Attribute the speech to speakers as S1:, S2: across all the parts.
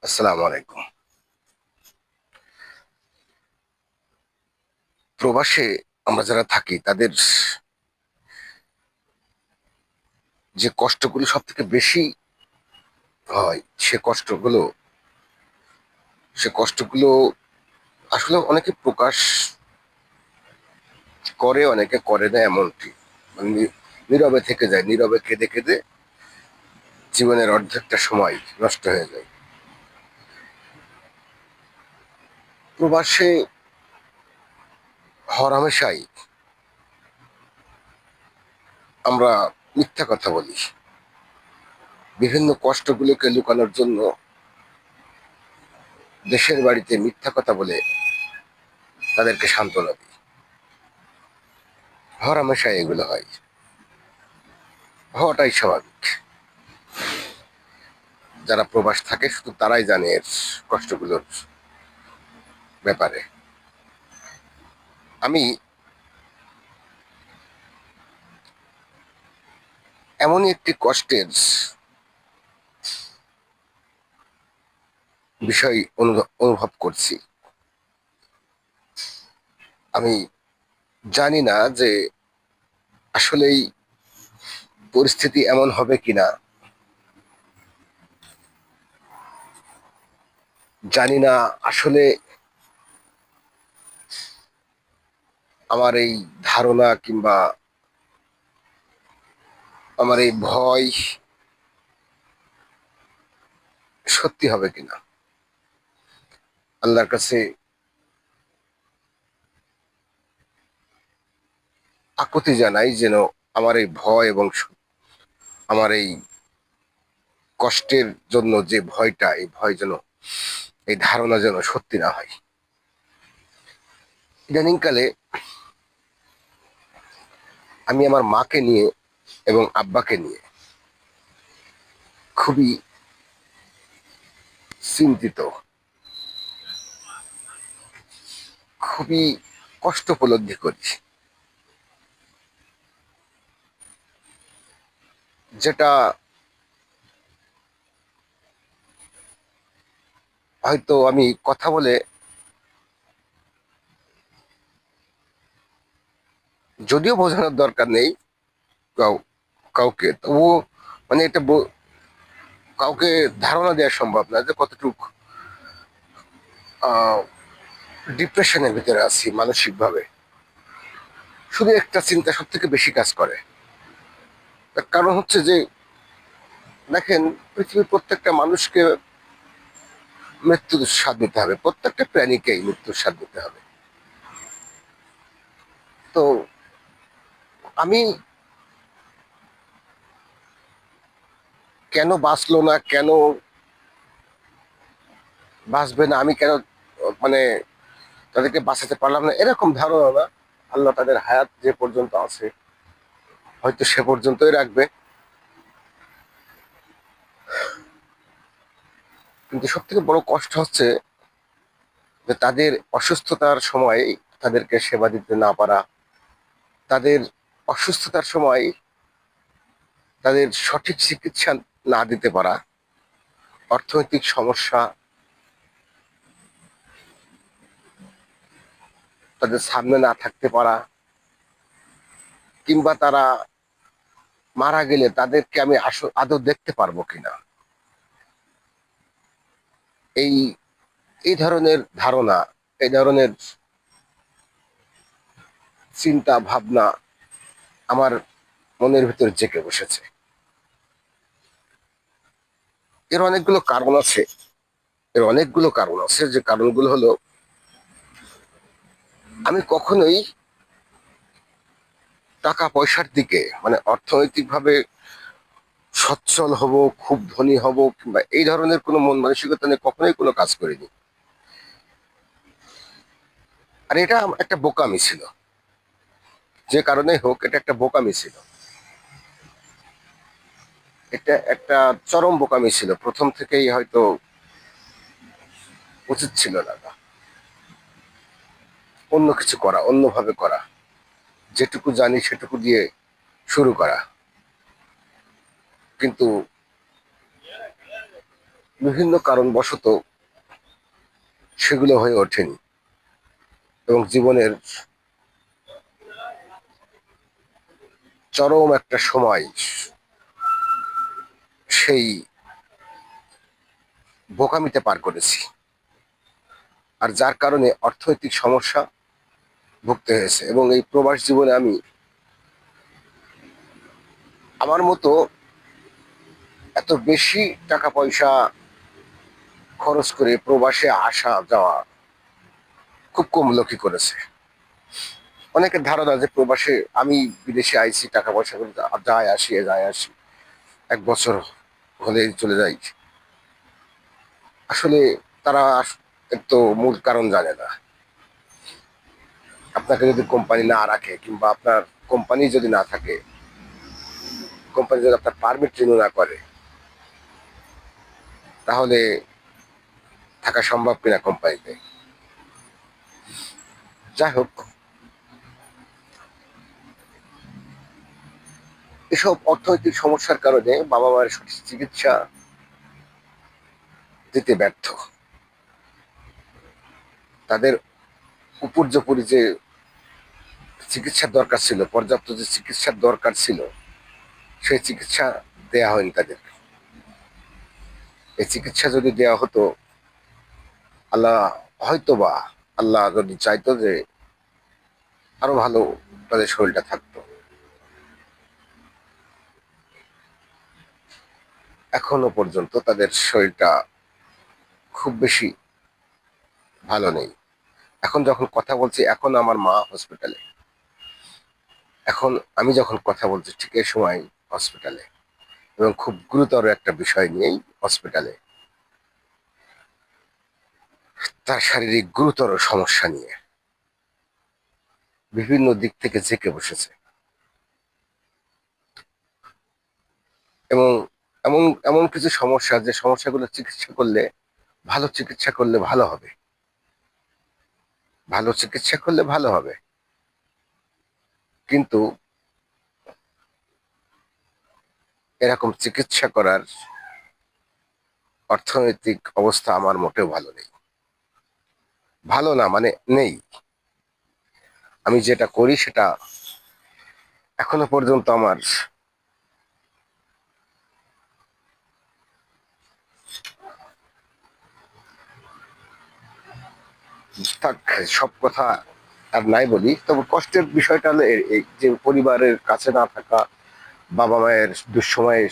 S1: আসসালামু আলাইকুম। প্রবাসে আমরা যারা থাকি তাদের যে কষ্টগুলো সব থেকে বেশি হয় সে কষ্টগুলো আসলে অনেকে প্রকাশ করে, অনেকে করে না, এমনটি মানে নীরবে থেকে যায়, নীরবে কেঁদে কেঁদে জীবনের অর্ধেকটা সময় নষ্ট হয়ে যায়। প্রবাসে হরহামেশাই আমরা মিথ্যা কথা বলি, বিভিন্ন কষ্টগুলোকে লুকানোর জন্য দেশের বাড়িতে মিথ্যা কথা বলে তাদেরকে সান্ত্বনা দিই। হরহামেশাই এগুলো হয়, হওয়াটাই স্বাভাবিক। যারা প্রবাস থাকে শুধু তারাই জানে এর কষ্টগুলোর ব্যাপারে। আমি এমনই একটি কষ্টের বিষয় অনুভব করছি। আমি জানি না যে আসলেই পরিস্থিতি এমন হবে কিনা, জানি না আসলে আমার এই ধারণা কিংবা আমার এই ভয় সত্যি হবে কিনা। আল্লাহর কাছে আকুতি জানাই যেন আমার এই ভয় এবং আমার এই কষ্টের জন্য যে ভয়টা, এই ভয় যেন, এই ধারণা যেন সত্যি না হয়। ইদানিংকালে আমি আমার মাকে নিয়ে এবং আব্বাকে নিয়ে খুবই চিন্তিত, খুবই কষ্ট উপলব্ধি করি, যেটা হয়তো আমি কথা বলে যদিও বোঝানোর দরকার নেই কাউকে, তবুও মানে এটা কাউকে ধারণা দেওয়া সম্ভব না যে কতটুকু ডিপ্রেশনের ভিতরে আছি মানসিক ভাবে। শুধু একটা চিন্তা সব থেকে বেশি কাজ করে। তার কারণ হচ্ছে যে দেখেন, পৃথিবীর প্রত্যেকটা মানুষকে মৃত্যুর স্বাদ নিতে হবে, প্রত্যেকটা প্রাণীকেই মৃত্যুর স্বাদ নিতে হবে। তো আমি কেন বাঁচলো না, কেন বাঁচবে না, আমি কেন মানে তাদেরকে বাঁচাতে পারলাম না, এরকম ধারণা না। আল্লাহ তাদের হায়াত যে পর্যন্ত আছে হয়তো সে পর্যন্তই রাখবে। কিন্তু সব থেকে বড় কষ্ট হচ্ছে যে তাদের অসুস্থতার সময় তাদেরকে সেবা দিতে না পারা, তাদের অসুস্থতার সময় তাদের সঠিক চিকিৎসা না দিতে পারা, অর্থনৈতিক সমস্যা, তাদের সামনে না থাকতে পারা, কিংবা তারা মারা গেলে তাদেরকে আমি আদৌ দেখতে পারবো কিনা, এই এই ধরনের ধারণা, এই ধরনের চিন্তা ভাবনা আমার মনের ভিতরে জেঁকে বসেছে। এর অনেকগুলো কারণ আছে, যে কারণগুলো হলো, আমি কখনোই টাকা পয়সার দিকে মানে অর্থনৈতিক ভাবে সচ্ছল হব, খুব ধনী হব কিংবা এই ধরনের কোনো মন মানসিকতা নিয়ে কখনোই কোনো কাজ করিনি। আর এটা একটা বোকামি ছিল, যে কারণেই হোক এটা একটা বোকামি ছিল, এটা একটা চরম বোকামি ছিল। প্রথম থেকেই হয়তো উচিত ছিল না অন্য কিছু করা, অন্যভাবে করা, যেটুকু জানি সেটুকু দিয়ে শুরু করা। কিন্তু বিভিন্ন কারণবশত সেগুলো হয়ে ওঠেনি, এবং জীবনের চরম একটা সময় সেই বোকামিতে পার করেছি, আর যার কারণে অর্থনৈতিক সমস্যা ভুগতে হয়েছে। এবং এই প্রবাস জীবনে আমি আমার মতো এত বেশি টাকা পয়সা খরচ করে প্রবাসে আসা যাওয়া খুব কম লোকই করেছে। অনেকের ধারণা যে প্রবাসে আমি বিদেশে আইছি টাকা পয়সা করে যায় আসি, 1 বছর হলে চলে যাই। আসলে তারা এর তো মূল কারণ জানে না। আপনাকে যদি কোম্পানি না রাখে, কিংবা আপনার কোম্পানি যদি না থাকে, কোম্পানি যদি আপনার পারমিট রিনিউ না করে, তাহলে থাকা সম্ভব কিনা কোম্পানিতে। যাই হোক, এসব অর্থনৈতিক সমস্যার কারণে বাবা মায়ের সঠিক চিকিৎসা দিতে ব্যর্থ। তাদের উপর্যুপরি যে চিকিৎসার দরকার ছিল, পর্যাপ্ত যে চিকিৎসার দরকার ছিল, সেই চিকিৎসা দেয়া হয়নি তাদের। এই চিকিৎসা যদি দেওয়া হতো, আল্লাহ হয়তোবা, আল্লাহ যদি চাইতো যে আরো ভালো তাদের শরীরটা থাকতো। এখনো পর্যন্ত তাদের শরীরটা খুব বেশি ভালো নেই। এখন যখন কথা বলছি, এখন আমার মা হসপিটালে। এখন আমি যখন কথা বলছি ঠিক এই সময় হসপিটালে, এবং খুব গুরুতর একটা বিষয় নিয়েই হসপিটালে, তার শারীরিক গুরুতর সমস্যা নিয়ে বিভিন্ন দিক থেকে জেঁকে বসেছে। এবং এমন এমন কিছু সমস্যা, যে সমস্যাগুলো চিকিৎসা করলে ভালো হবে, ভালো চিকিৎসা করলে ভালো হবে, কিন্তু এরকম চিকিৎসা করার অর্থনৈতিক অবস্থা আমার মোটেও ভালো নেই। ভালো না মানে নেই। আমি যেটা করি সেটা এখনো পর্যন্ত আমার থাক, সব কথা আর নাই বলি। তবে কষ্টের বিষয়টা হলো এই যে পরিবারের কাছে না থাকা, বাবা মায়ের দুঃসময়ে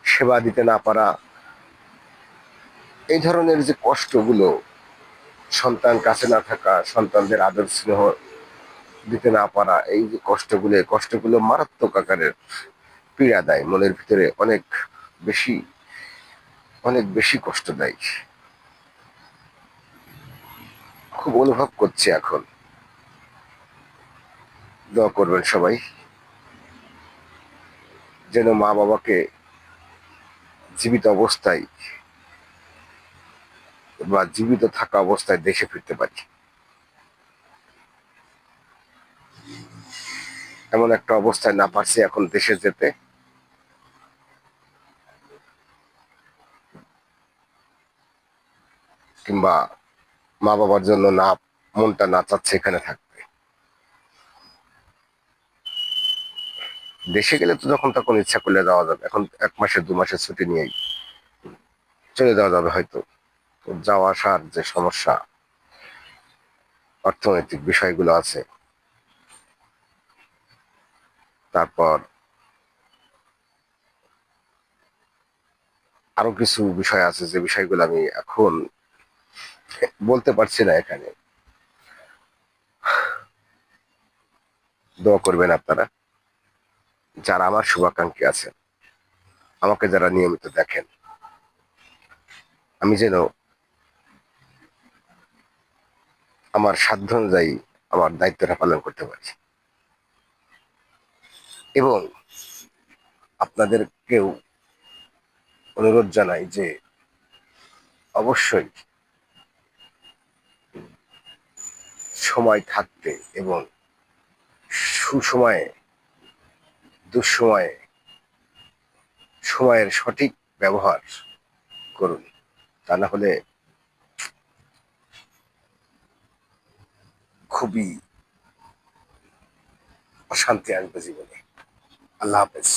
S1: সেবা দিতে না পারা, এই ধরনের যে কষ্টগুলো, সন্তান কাছে না থাকা, সন্তানদের আদর স্নেহ দিতে না পারা, এই যে কষ্টগুলো, এই কষ্টগুলো মারাত্মক আকারের পীড়া দেয়, মনের ভিতরে বেশি অনেক বেশি কষ্ট দেয়। খুব অনুভব করছি এখন। দোয়া করবেন সবাই, যেন মা বাবাকে জীবিত অবস্থায় বা জীবিত থাকা অবস্থায় দেশে ফিরতে পারি। এমন একটা অবস্থায় না পারছি এখন দেশে যেতে, কিংবা মা বাবার জন্য না, মনটা না চাচ্ছে এখানে থাকতে। দেশে গেলে তো যখন তখন ইচ্ছা করলে যাওয়া যাবে, এখন 1 মাসের 2 মাসের ছুটি নিয়েই চলে যাওয়া যাবে হয়তো। তো যাওয়া আসার যে সমস্যা, অর্থনৈতিক বিষয়গুলো আছে, তারপর আরো কিছু বিষয় আছে, যে বিষয়গুলো আমি এখন বলতে পারছি না এখানে। দোয়া করবেন আপনারা, যারা আমার শুভাকাঙ্ক্ষী আছেন, আমাকে যারা নিয়মিত দেখেন, আমি যেন আমার সাধ্য অনুযায়ী আমার দায়িত্বটা পালন করতে পারি। এবং আপনাদেরকেও অনুরোধ জানাই যে অবশ্যই সময় থাকতে এবং সুসময়ে দুঃসময়ে সময়ের সঠিক ব্যবহার করুন। তা না হলে খুবই অশান্তি আসবে জীবনে। আল্লাহ হাফেজ।